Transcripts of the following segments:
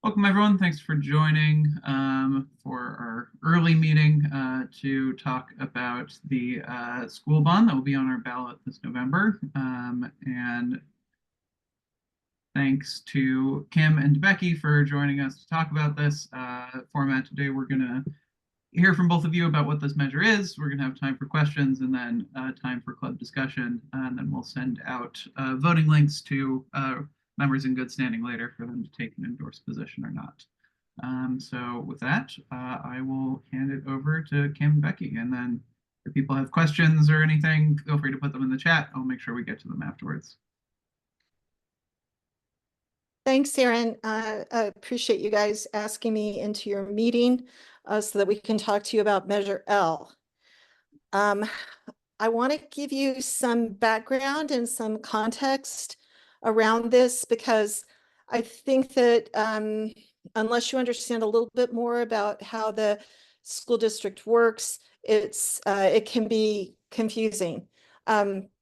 Welcome, everyone. Thanks for joining for our early meeting to talk about the school bond that will be on our ballot this November. And thanks to Kim and Becky for joining us to talk about this format today. We're going to hear from both of you about what this measure is. We're going to have time for questions and then time for club discussion. And then we'll send out voting links to members in good standing later for them to take an endorsed position or not. So with that, I will hand it over to Kim and Becky. And then if people have questions or anything, feel free to put them in the chat. I'll make sure we get to them afterwards. Thanks, Aaron. I appreciate you guys asking me into your meeting so that we can talk to you about Measure L. I want to give you some background and some context around this because I think that unless you understand a little bit more about how the school district works, it can be confusing.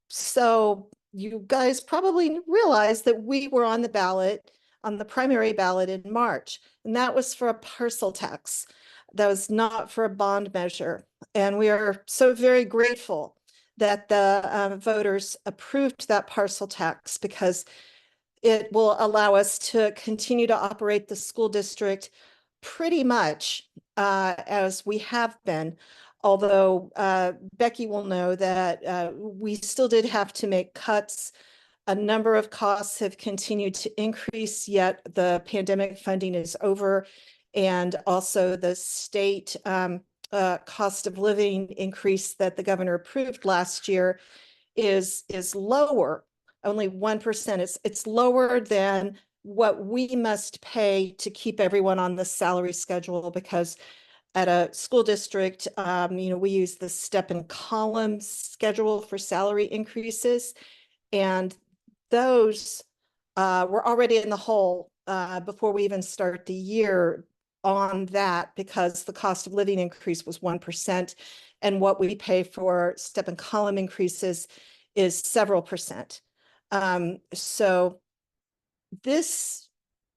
So you guys probably realize that we were on the ballot, on the primary ballot in March, and that was for a parcel tax. That was not for a bond measure. And we are so very grateful that the voters approved that parcel tax because it will allow us to continue to operate the school district pretty much as we have been. Although Becky will know that we still did have to make cuts. A number of costs have continued to increase, yet the pandemic funding is over. And also the state cost of living increase that the governor approved last year is lower, only 1%. It's lower than what we must pay to keep everyone on the salary schedule, because at a school district, we use the step and column schedule for salary increases. And those were already in the hole before we even start the year on that, because the cost of living increase was 1%. And what we pay for step and column increases is several percent. So this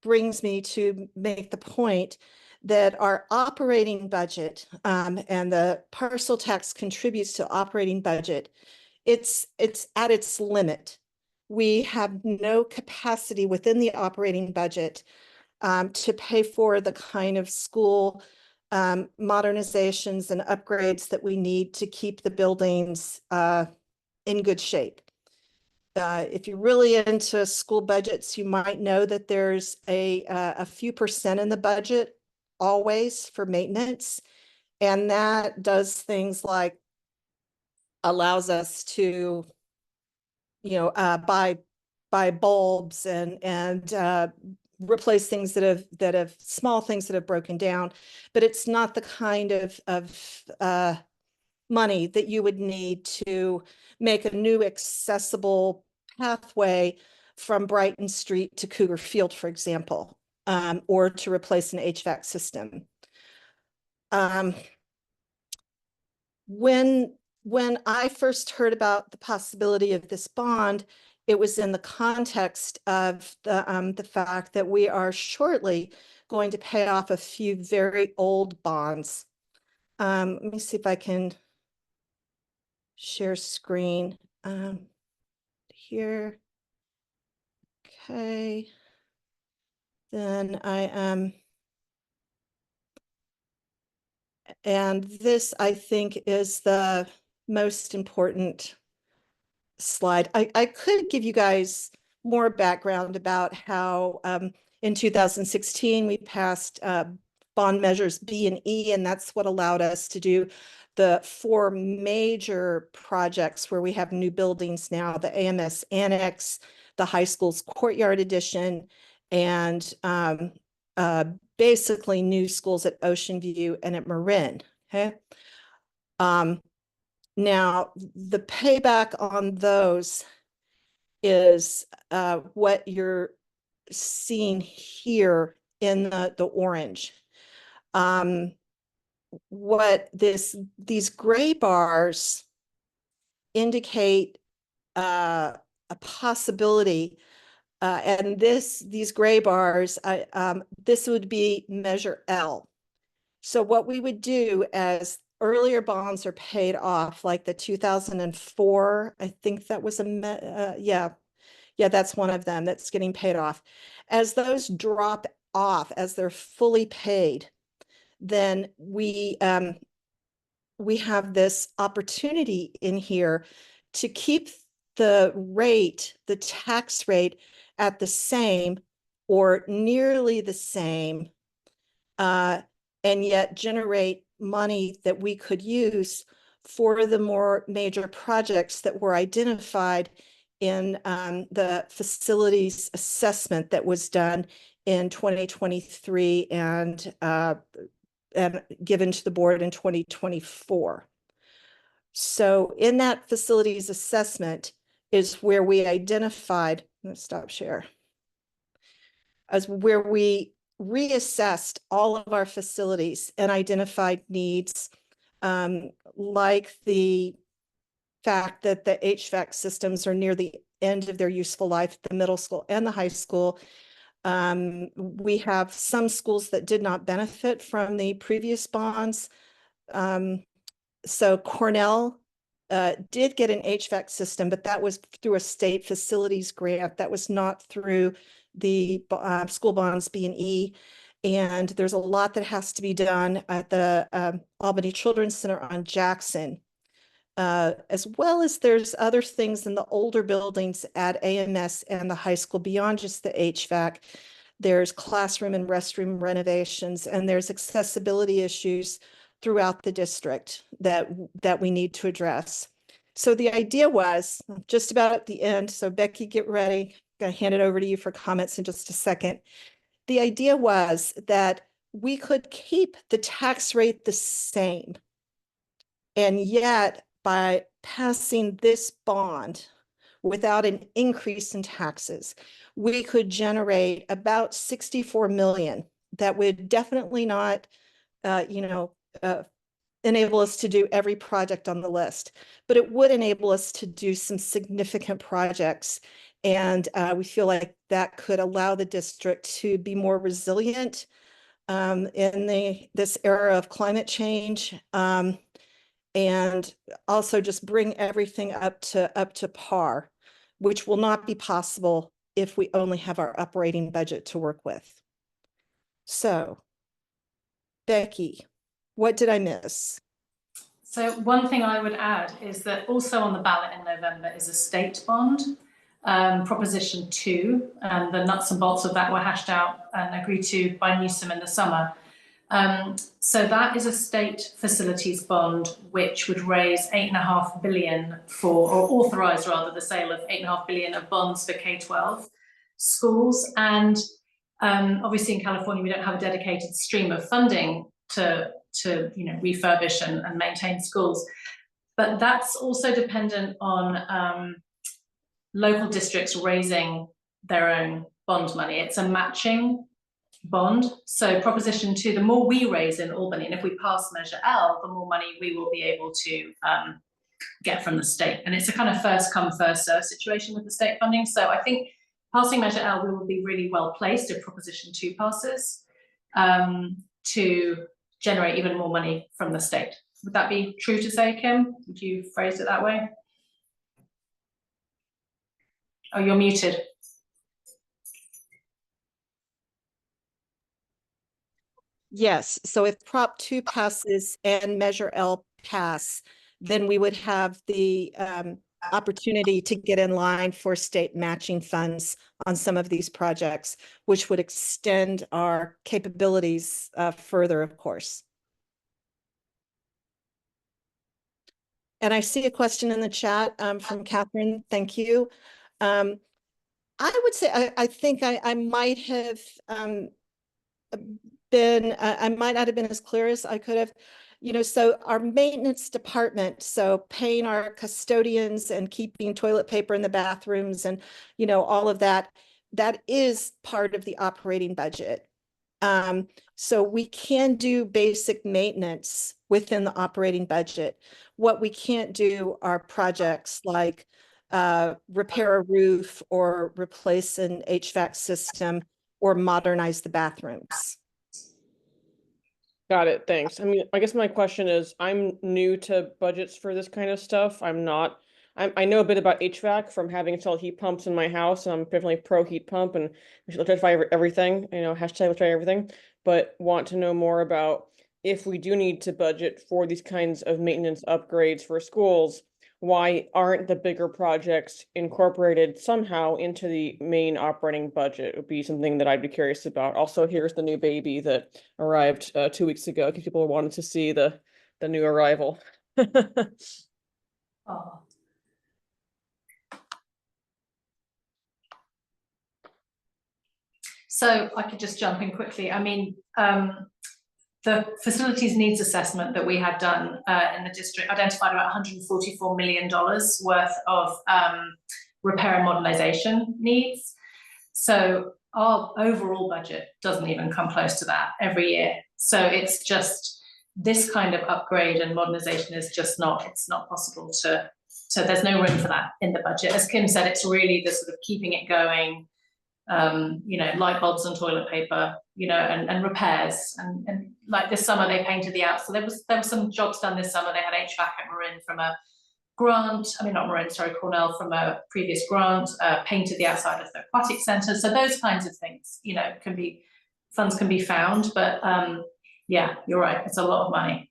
brings me to make the point that our operating budget and the parcel tax contributes to operating budget. It's at its limit. We have no capacity within the operating budget to pay for the kind of school modernizations and upgrades that we need to keep the buildings in good shape. If you're really into school budgets, you might know that there's a few percent in the budget always for maintenance. And that does things like allows us to, buy bulbs and replace things that have small things that have broken down, but it's not the kind of money that you would need to make a new accessible pathway from Brighton Street to Cougar Field, for example, or to replace an HVAC system. When I first heard about the possibility of this bond, it was in the context of the fact that we are shortly going to pay off a few very old bonds. Let me see if I can share screen here. Okay. Then I am. And this, I think, is the most important slide. I could give you guys more background about how in 2016 we passed bond measures B and E, and that's what allowed us to do the 4 major projects where we have new buildings now: the AMS Annex, the high school's courtyard addition, and basically new schools at Ocean View and at Marin. Okay. Now, the payback on those is what you're seeing here in the orange. What these gray bars indicate a possibility And these gray bars, this would be measure L. So what we would do as earlier bonds are paid off, like the 2004, I think that was yeah, that's one of them that's getting paid off. As those drop off, as they're fully paid, then we have this opportunity in here to keep the tax rate at the same or nearly the same, and yet generate money that we could use for the more major projects that were identified in the facilities assessment that was done in 2023 and given to the board in 2024. So in that facilities assessment is where we identified, let's stop share, as where we reassessed all of our facilities and identified needs, like the fact that the HVAC systems are near the end of their useful life, the middle school and the high school. We have some schools that did not benefit from the previous bonds. So Cornell did get an HVAC system, but that was through a state facilities grant. That was not through the school bonds B&E. And there's a lot that has to be done at the Albany Children's Center on Jackson, as well as there's other things in the older buildings at AMS and the high school beyond just the HVAC. There's classroom and restroom renovations, and there's accessibility issues throughout the district that we need to address. So the idea was just about at the end. So Becky, get ready. I'm going to hand it over to you for comments in just a second. The idea was that we could keep the tax rate the same, and yet by passing this bond without an increase in taxes, we could generate about 64 million. That would definitely not, enable us to do every project on the list, but it would enable us to do some significant projects. And we feel like that could allow the district to be more resilient in this era of climate change, and also just bring everything up to par, which will not be possible if we only have our operating budget to work with. So, Becky, what did I miss? So one thing I would add is that also on the ballot in November is a state bond, Proposition 2, and the nuts and bolts of that were hashed out and agreed to by Newsom in the summer. So that is a state facilities bond, which would raise 8.5 billion or authorise rather the sale of 8.5 billion of bonds for K-12 schools. And obviously in California, we don't have a dedicated stream of funding to refurbish and maintain schools. But that's also dependent on local districts raising their own bond money. It's a matching bond. So Proposition 2, the more we raise in Albany, and if we pass Measure L, the more money we will be able to get from the state. And it's a kind of first come, first serve situation with the state funding. So I think passing Measure L, we will be really well placed if Proposition 2 passes to generate even more money from the state. Would that be true to say, Kim? Would you phrase it that way? Oh, you're muted. Yes, so if Prop 2 passes and Measure L pass, then we would have the opportunity to get in line for state matching funds on some of these projects, which would extend our capabilities further, of course. And I see a question in the chat from Catherine. Thank you. I would say I think I might have I might not have been as clear as I could have. So our maintenance department, so paying our custodians and keeping toilet paper in the bathrooms and, all of that, that is part of the operating budget. So we can do basic maintenance within the operating budget. What we can't do are projects like repair a roof or replace an HVAC system or modernize the bathrooms. Got it. Thanks. I mean, I guess my question is, I'm new to budgets for this kind of stuff. I know a bit about HVAC from having installed heat pumps in my house. And I'm definitely pro heat pump and we should electrify everything, hashtag electrify everything, but want to know more about if we do need to budget for these kinds of maintenance upgrades for schools, why aren't the bigger projects incorporated somehow into the main operating budget? Would be something that I'd be curious about. Also, here's the new baby that arrived 2 weeks ago, because people wanted to see the new arrival. Oh. So I could just jump in quickly. I mean, the facilities needs assessment that we had done in the district identified about $144 million worth of repair and modernization needs. So our overall budget doesn't even come close to that every year. So it's just this kind of upgrade and modernization is just it's not possible to, so there's no room for that in the budget. As Kim said, it's really the sort of keeping it going, light bulbs and toilet paper, and repairs. And like this summer they painted the outside. There were some jobs done this summer. They had HVAC at Marin from a grant, Cornell from a previous grant, painted the outside of the aquatic centre. So those kinds of things, funds can be found, but yeah, you're right, it's a lot of money.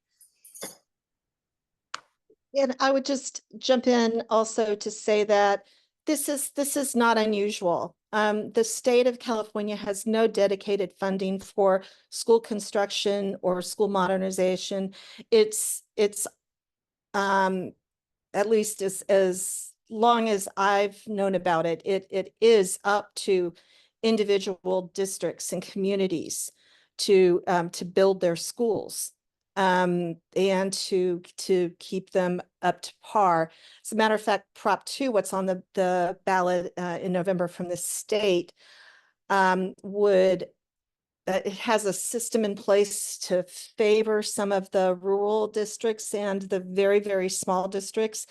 And I would just jump in also to say that this is not unusual. The state of California has no dedicated funding for school construction or school modernization. It's at least as long as I've known about it, it is up to individual districts and communities to build their schools and to keep them up to par. As a matter of fact, Prop 2, what's on the ballot in November from the state, it has a system in place to favor some of the rural districts and the very, very small districts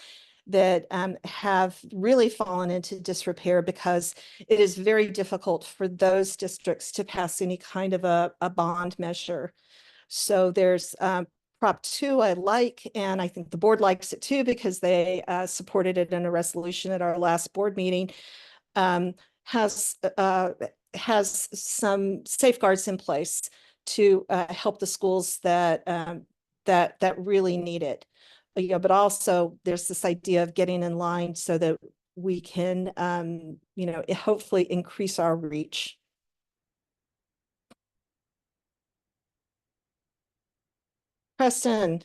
that have really fallen into disrepair, because it is very difficult for those districts to pass any kind of a bond measure. So there's Prop 2 I like, and I think the board likes it too, because they supported it in a resolution at our last board meeting, has some safeguards in place to help the schools that really need it. But also there's this idea of getting in line so that we can, hopefully increase our reach. Preston.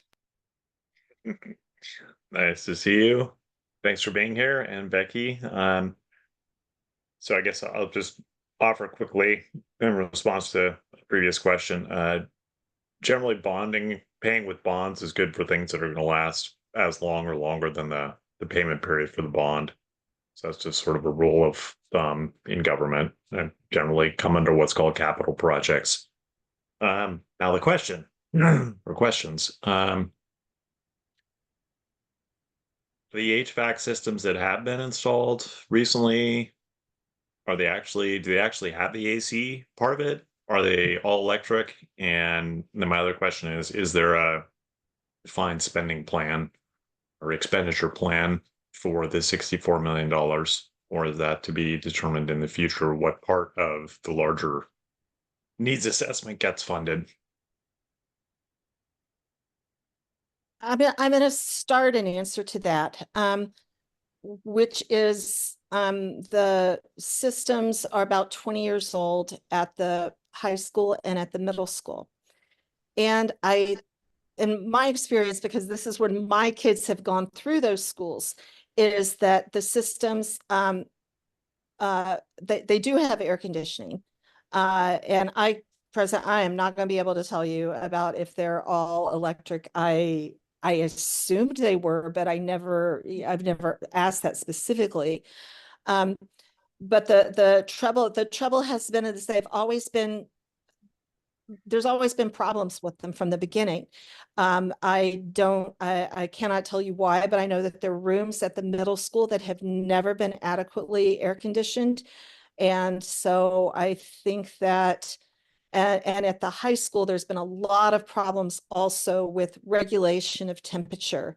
Nice to see you. Thanks for being here. And Becky. So I guess I'll just offer quickly in response to a previous question. Generally paying with bonds is good for things that are going to last as long or longer than the payment period for the bond. So that's just sort of a rule of thumb in government, and generally come under what's called capital projects. Now the question or questions. The HVAC systems that have been installed recently, do they actually have the AC part of it? Are they all electric? And then my other question is there a defined spending plan or expenditure plan for the $64 million? Or is that to be determined in the future? What part of the larger needs assessment gets funded? I'm going to start an answer to that, which is the systems are about 20 years old at the high school and at the middle school. And in my experience, because this is where my kids have gone through those schools, is that the systems, they do have air conditioning. And I am not going to be able to tell you about if they're all electric. I assumed they were, but I've never asked that specifically. But the trouble has been is they've always been there's always been problems with them from the beginning. I cannot tell you why, but I know that there are rooms at the middle school that have never been adequately air conditioned. And so I think that, and at the high school, there's been a lot of problems also with regulation of temperature.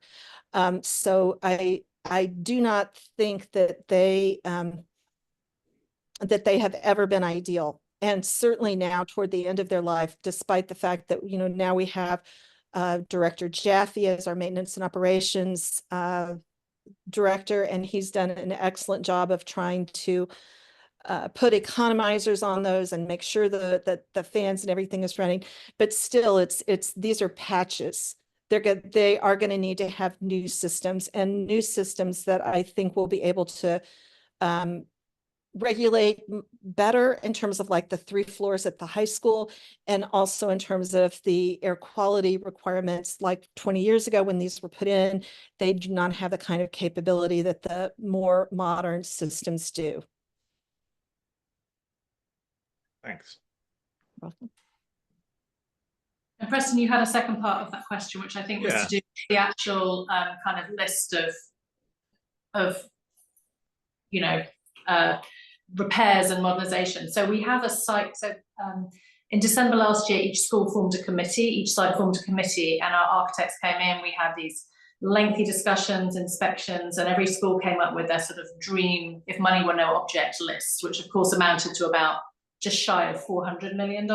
So I do not think that they have ever been ideal. And certainly now toward the end of their life, despite the fact that, you know, now we have Director Jaffe as our maintenance and operations director, and he's done an excellent job of trying to put economizers on those and make sure that the fans and everything is running. But still, these are patches. They are going to need to have new systems, and new systems that I think will be able to regulate better in terms of like the 3 floors at the high school, and also in terms of the air quality requirements. Like 20 years ago when these were put in, they do not have the kind of capability that the more modern systems do. Thanks. Welcome. And Preston, you had a second part of that question, which I think was to do with the actual kind of list of you know, repairs and modernization. So we have a site. So in December last year, each school formed a committee, each site formed a committee, and our architects came in. We had these lengthy discussions, inspections, and every school came up with their sort of dream, if money were no object, lists, which of course amounted to about just shy of $400 million.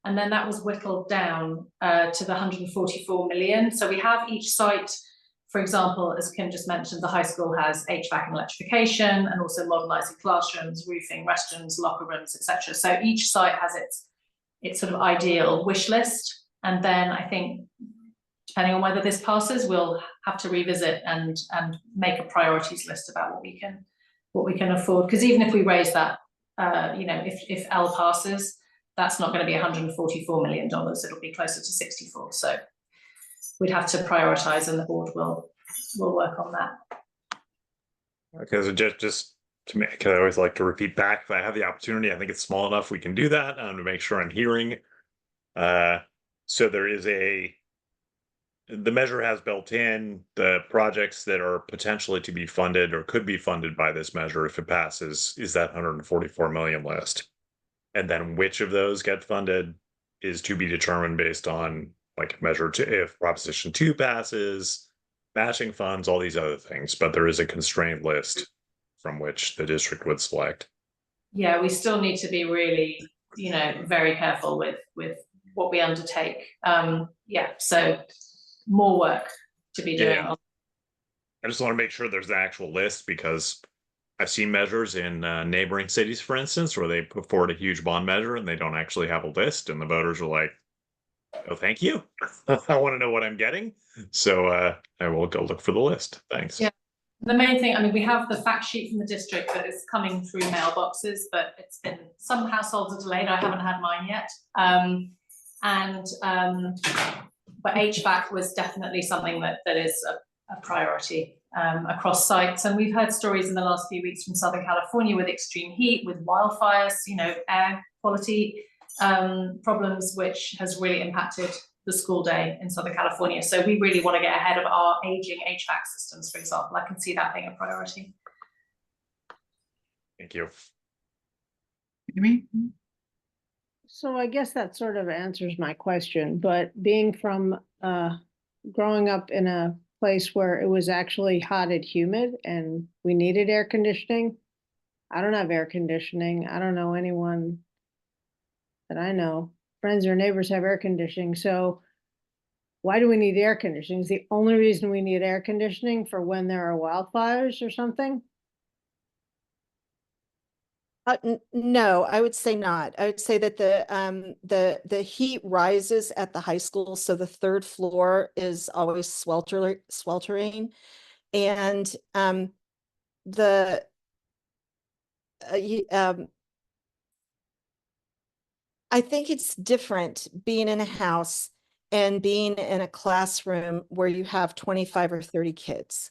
And then that was whittled down to the 144 million. So we have each site, for example, as Kim just mentioned, the high school has HVAC and electrification, and also modernising classrooms, roofing, restrooms, locker rooms, etc. So each site has its sort of ideal wish list. And then I think, depending on whether this passes, we'll have to revisit and make a priorities list about what we can afford. Because even if we raise that, you know, if L passes, that's not going to be $144 million. It'll be closer to 64. So we'd have to prioritize, and the board will work on that. Okay, so just to make, I always like to repeat back, if I have the opportunity, I think it's small enough we can do that, to make sure I'm hearing. So there is the measure has built in the projects that are potentially to be funded or could be funded by this measure if it passes, is that 144 million list. And then which of those get funded is to be determined based on like measure 2, if Proposition 2 passes, matching funds, all these other things. But there is a constrained list from which the district would select. Yeah, we still need to be really, you know, very careful with what we undertake. Yeah, so more work to be doing. Yeah. I just want to make sure there's an actual list, because I've seen measures in neighboring cities, for instance, where they put forward a huge bond measure and they don't actually have a list, and the voters are like, "Oh, thank you. I want to know what I'm getting." So I will go look for the list. Thanks. Yeah. The main thing, I mean, we have the fact sheet from the district that is coming through mailboxes, but it's been, some households are delayed. I haven't had mine yet. But HVAC was definitely something that is a priority across sites. And we've heard stories in the last few weeks from Southern California with extreme heat, with wildfires, you know, air quality problems, which has really impacted the school day in Southern California. So we really want to get ahead of our aging HVAC systems, for example. I can see that being a priority. Thank you. Amy? So I guess that sort of answers my question, but being from growing up in a place where it was actually hot and humid and we needed air conditioning, I don't have air conditioning. I don't know anyone that I know. Friends or neighbors have air conditioning. So why do we need air conditioning? Is the only reason we need air conditioning for when there are wildfires or something? No, I would say not. I would say that the heat rises at the high school, so the 3rd floor is always sweltering, and I think it's different being in a house and being in a classroom where you have 25 or 30 kids.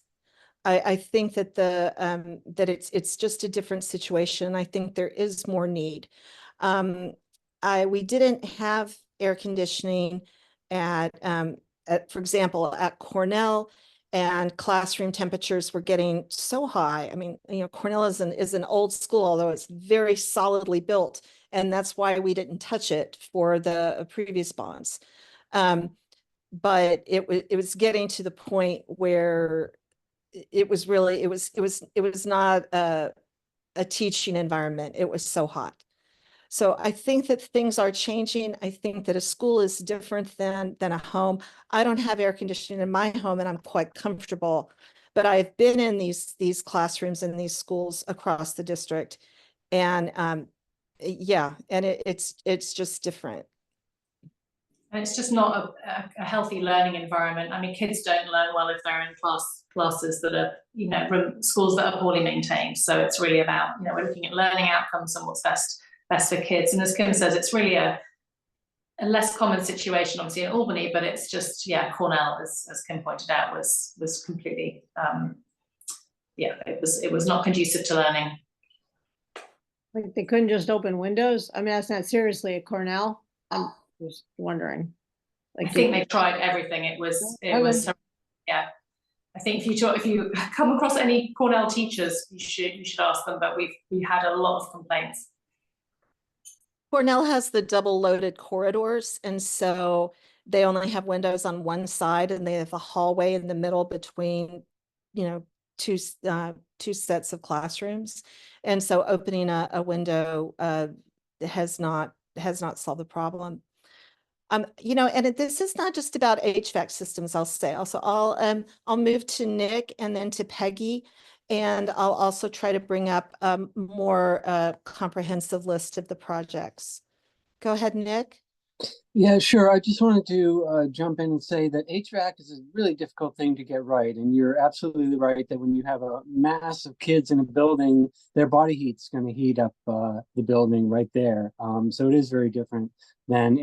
I think that that it's just a different situation. I think there is more need. we didn't have air conditioning at, for example, at Cornell, and classroom temperatures were getting so high. I mean, Cornell is an old school, although it's very solidly built, and that's why we didn't touch it for the previous bonds. But it was getting to the point where it was really, it was not a teaching environment. It was so hot. So I think that things are changing. I think that a school is different than a home. I don't have air conditioning in my home, and I'm quite comfortable. But I've been in these classrooms in these schools across the district, and yeah, and it's just different. And it's just not a healthy learning environment. I mean, kids don't learn well if they're in classes that are, schools that are poorly maintained. So it's really about, we're looking at learning outcomes and what's best for kids. And as Kim says, it's really a less common situation, obviously, in Albany, but it's just, Cornell, as Kim pointed out, was completely, it was not conducive to learning. Like they couldn't just open windows? I mean, that's not seriously at Cornell. I'm just wondering. I think they tried everything. It was, yeah. I think if you come across any Cornell teachers, you should ask them, but we had a lot of complaints. Cornell has the double loaded corridors, and so they only have windows on one side, and they have a hallway in the middle between, two sets of classrooms. And so opening a window has not solved the problem. And this is not just about HVAC systems, I'll say. Also, I'll move to Nick and then to Peggy, and I'll also try to bring up a more comprehensive list of the projects. Go ahead, Nick. Yeah, sure. I just wanted to jump in and say that HVAC is a really difficult thing to get right. And you're absolutely right that when you have a mass of kids in a building, their body heat's going to heat up the building right there. So it is very different than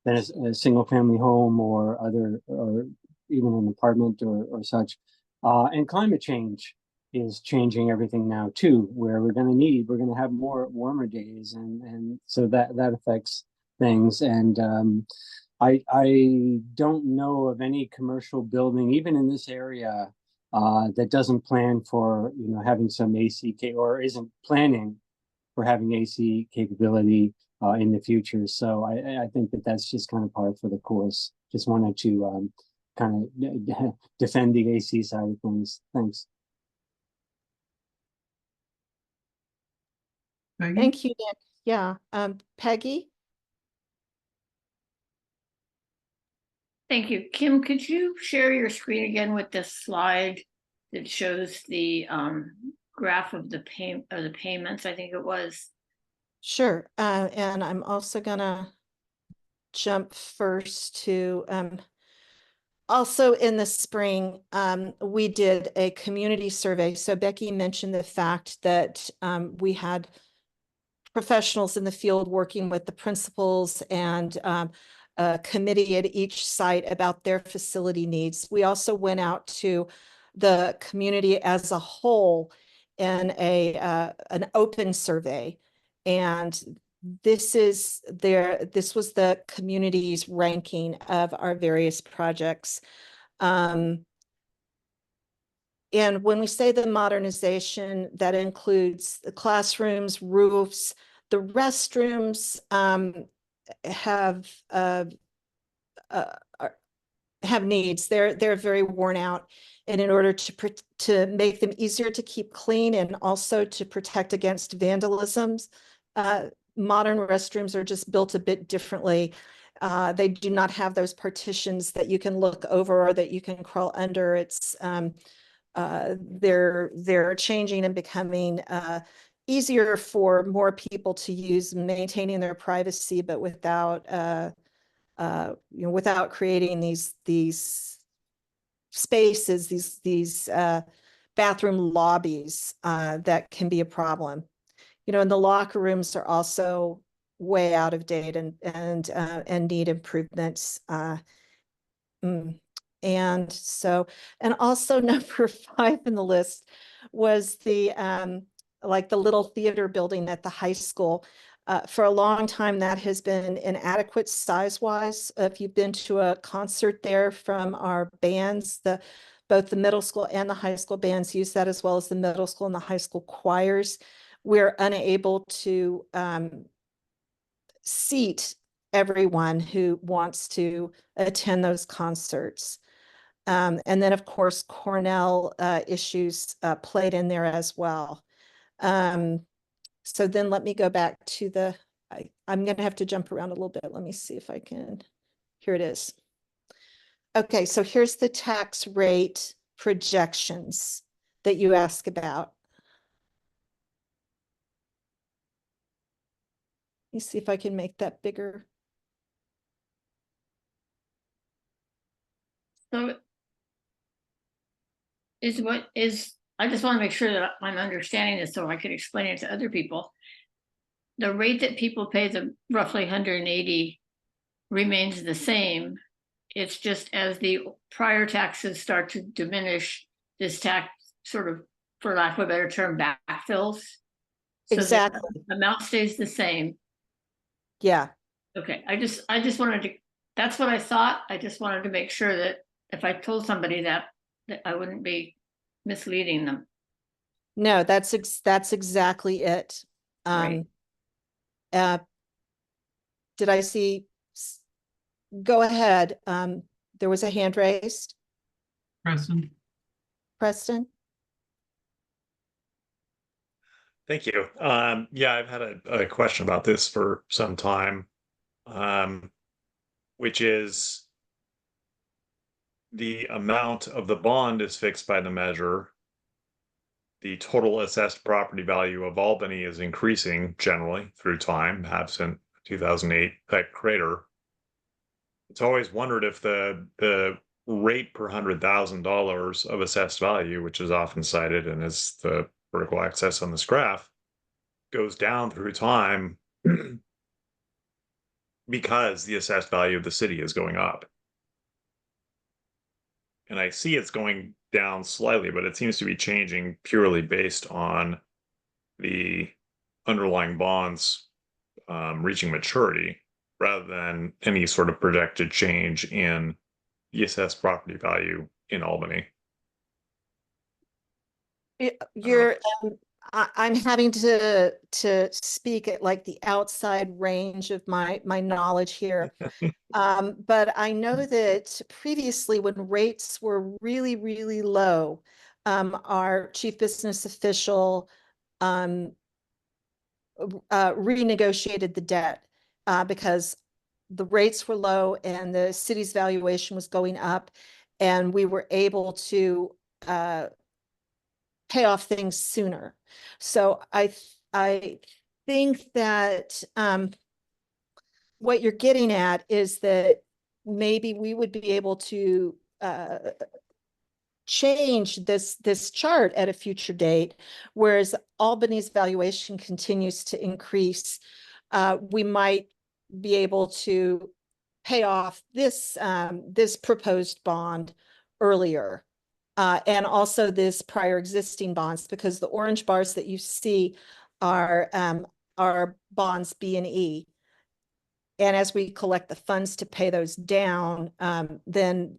a single family home or even an apartment or such. And climate change is changing everything now too, where we're going to have more warmer days, and so that affects things. And I don't know of any commercial building, even in this area, that doesn't plan for having some AC or isn't planning for having AC capability in the future. So I think that's just kind of par for the course. Just wanted to kind of defend the AC side of things. Thanks. Peggy? Thank you, Nick. Yeah, Peggy? Thank you. Kim, could you share your screen again with this slide that shows the graph of the payments, I think it was? Sure. And I'm also gonna jump first to also in the spring, we did a community survey. So Becky mentioned the fact that we had professionals in the field working with the principals and a committee at each site about their facility needs. We also went out to the community as a whole in an open survey, and this was the community's ranking of our various projects. And when we say the modernization, that includes the classrooms, roofs, the restrooms have needs. They're very worn out, and in order to make them easier to keep clean and also to protect against vandalisms, modern restrooms are just built a bit differently. They do not have those partitions that you can look over or that you can crawl under. It's they're changing and becoming easier for more people to use, maintaining their privacy, but without without creating these spaces, these bathroom lobbies that can be a problem. And the locker rooms are also way out of date and need improvements. And also number 5 in the list was the like the little theater building at the high school. For a long time, that has been inadequate size-wise. If you've been to a concert there from our bands, both the middle school and the high school bands use that, as well as the middle school and the high school choirs. We're unable to seat everyone who wants to attend those concerts. And then, of course, Cornell issues played in there as well. So then let me go back to I'm going to have to jump around a little bit. Let me see if I can. Here it is. Okay, so here's the tax rate projections that you ask about. Let me see if I can make that bigger. So I just want to make sure that I'm understanding this so I can explain it to other people. The rate that people pay, the roughly 180, remains the same. It's just as the prior taxes start to diminish, this tax sort of, for lack of a better term, backfills. So Exactly. the amount stays the same. Yeah. Okay, I just wanted to, that's what I thought. I just wanted to make sure that if I told somebody that I wouldn't be misleading them. No, that's exactly it. Right. Did I see? Go ahead. There was a hand raised. Preston? Preston? Thank you. Yeah, I've had a question about this for some time, which is the amount of the bond is fixed by the measure. The total assessed property value of Albany is increasing generally through time, absent 2008 pet crater. It's always wondered if the rate per $100,000 of assessed value, which is often cited and is the vertical axis on this graph, goes down through time because the assessed value of the city is going up. And I see it's going down slightly, but it seems to be changing purely based on the underlying bonds reaching maturity rather than any sort of projected change in the assessed property value in Albany. You're, I'm having to speak at like the outside range of my knowledge here. But I know that previously when rates were really, really low, our chief business official renegotiated the debt because the rates were low and the city's valuation was going up, and we were able to pay off things sooner. So I think that what you're getting at is that maybe we would be able to change this chart at a future date, whereas Albany's valuation continues to increase. We might be able to pay off this this proposed bond earlier, and also this prior existing bonds, because the orange bars that you see are bonds B and E. And as we collect the funds to pay those down, then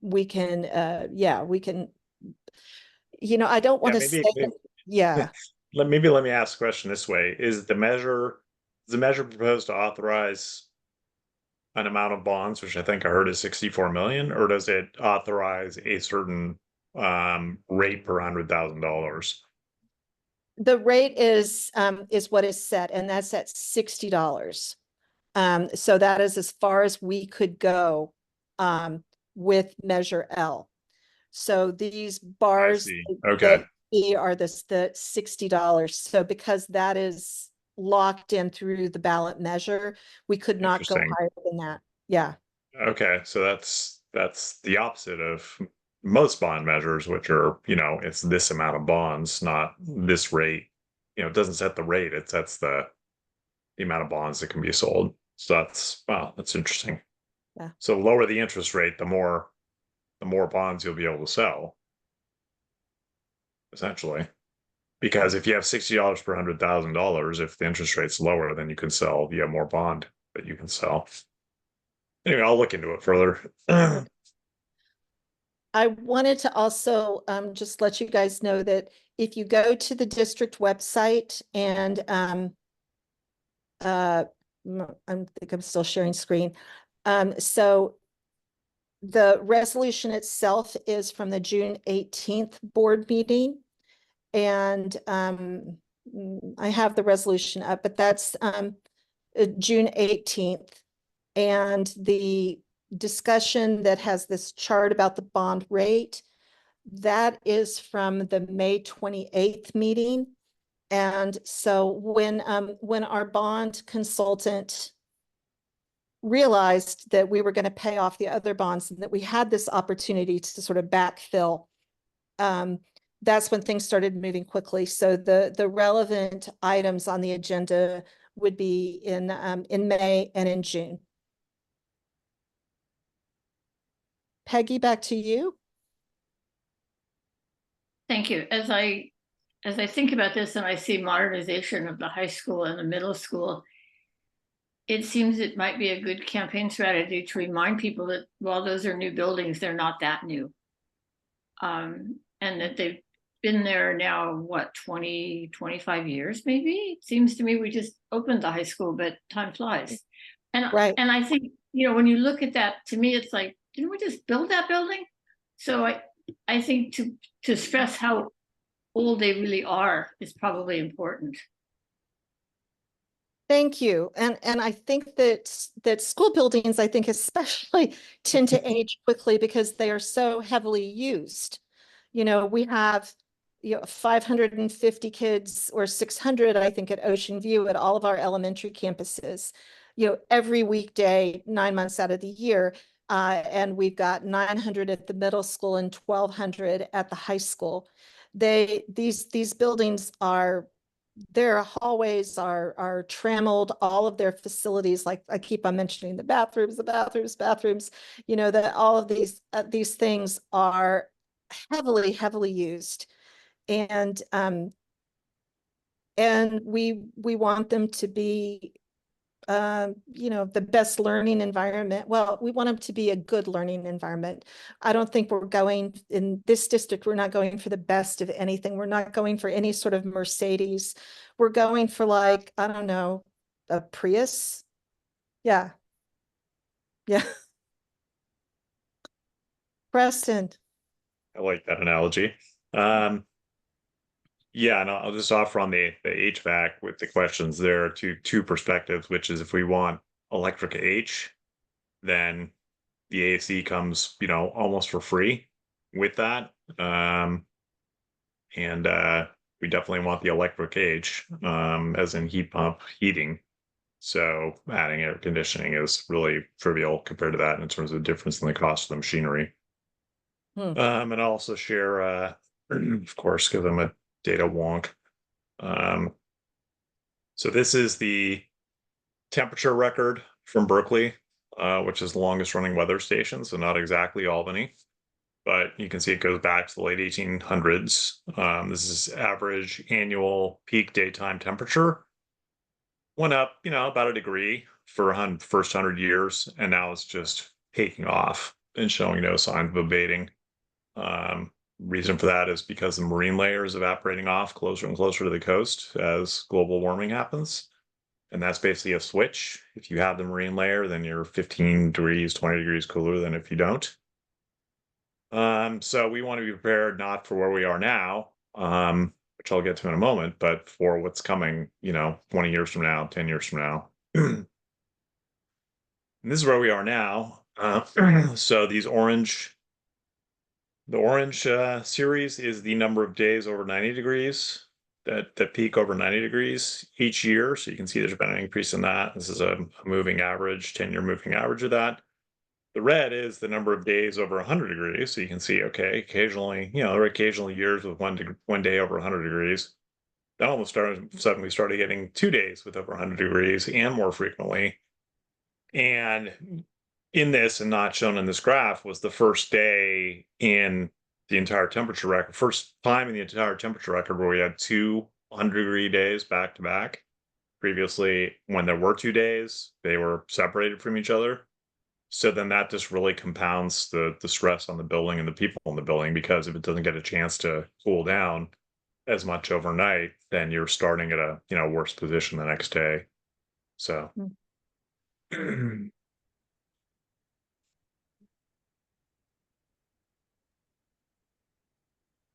we can, we can, I don't want to say, yeah. Maybe let me ask the question this way. Is the measure proposed to authorize an amount of bonds, which I think I heard is 64 million, or does it authorize a certain rate per $100,000? The rate is what is set, and that's at $60. So that is as far as we could go with Measure L. So these bars Okay. that are the $60. So because that is locked in through the ballot measure, we could not go higher than that. Yeah. Okay, so that's the opposite of most bond measures, which are, it's this amount of bonds, not this rate. It doesn't set the rate, it sets the amount of bonds that can be sold. So that's interesting. Yeah. So lower the interest rate, the more bonds you'll be able to sell, essentially. Because if you have $60 per $100,000, if the interest rate's lower, then you can sell. You have more bond that you can sell. Anyway, I'll look into it further. I wanted to also just let you guys know that if you go to the district website and I think I'm still sharing screen. So the resolution itself is from the June 18th board meeting. And I have the resolution up, but that's June 18th. And the discussion that has this chart about the bond rate, that is from the May 28th meeting. And so when our bond consultant realized that we were going to pay off the other bonds and that we had this opportunity to sort of backfill, that's when things started moving quickly. So the relevant items on the agenda would be in May and in June. Peggy, back to you. Thank you. As I think about this and I see modernization of the high school and the middle school, it seems it might be a good campaign strategy to remind people that while those are new buildings, they're not that new. And that they've been there now, what, 20, 25 years, maybe? It seems to me we just opened the high school, but time flies. And, Right. and I think, you know, when you look at that, to me, it's like, didn't we just build that building? So I think to stress how old they really are is probably important. Thank you. And I think that school buildings, I think especially tend to age quickly because they are so heavily used. You know, we have 550 kids or 600, I think, at Ocean View at all of our elementary campuses, every weekday, 9 months out of the year. And we've got 900 at the middle school and 1,200 at the high school. These buildings are, their hallways are trammeled, all of their facilities, like I keep on mentioning the bathrooms, that all of these things are heavily used. And we want them to be the best learning environment. Well, we want them to be a good learning environment. I don't think we're going in this district, we're not going for the best of anything. We're not going for any sort of Mercedes. We're going for, like, I don't know, a Prius. Yeah. Preston. I like that analogy. Yeah, and I'll just offer on the HVAC with the questions there two perspectives, which is if we want electric H, then the AC comes, almost for free with that. And we definitely want the electric H, as in heat pump heating. So adding air conditioning is really trivial compared to that in terms of the difference in the cost of the machinery. And I'll also share, of course, because I'm a data wonk. So this is the temperature record from Berkeley, which is the longest running weather station. So not exactly Albany, but you can see it goes back to the late 1800s. This is average annual peak daytime temperature. Went up, about a degree for first 100 years, and now it's just taking off and showing no signs of abating. Reason for that is because the marine layer is evaporating off closer and closer to the coast as global warming happens. And that's basically a switch. If you have the marine layer, then you're 15 degrees, 20 degrees cooler than if you don't. So we want to be prepared not for where we are now, which I'll get to in a moment, but for what's coming, 20 years from now, 10 years from now. And this is where we are now. So the orange series is the number of days over 90 degrees that peak over 90 degrees each year. So you can see there's been an increase in that. This is a moving average, 10-year moving average of that. The red is the number of days over 100 degrees. So you can see, okay, occasionally, there are occasional years with one day over 100 degrees. Then all of a sudden we started getting 2 days with over 100 degrees and more frequently. And in this, and not shown in this graph, was the first day in the entire temperature record, first time in the entire temperature record where we had 200-degree days back to back. Previously, when there were 2 days, they were separated from each other. So then that just really compounds the stress on the building and the people in the building, because if it doesn't get a chance to cool down as much overnight, then you're starting at a worse position the next day. So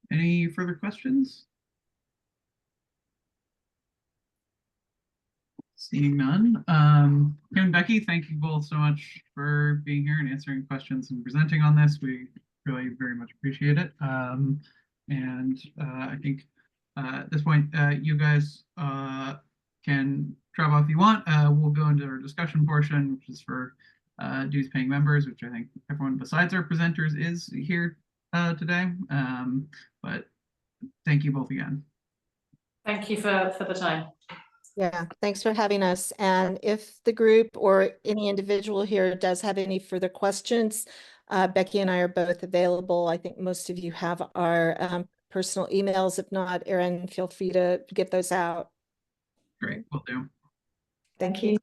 Any further questions? Seeing none. Kim and Becky, thank you both so much for being here and answering questions and presenting on this. We really very much appreciate it. I think at this point, you guys can drop off if you want. We'll go into our discussion portion, which is for dues paying members, which I think everyone besides our presenters is here today. But thank you both again. Thank you for the time. Yeah, thanks for having us. And if the group or any individual here does have any further questions, Becky and I are both available. I think most of you have our personal emails. If not, Erin, feel free to get those out. Great, will do. Thank you.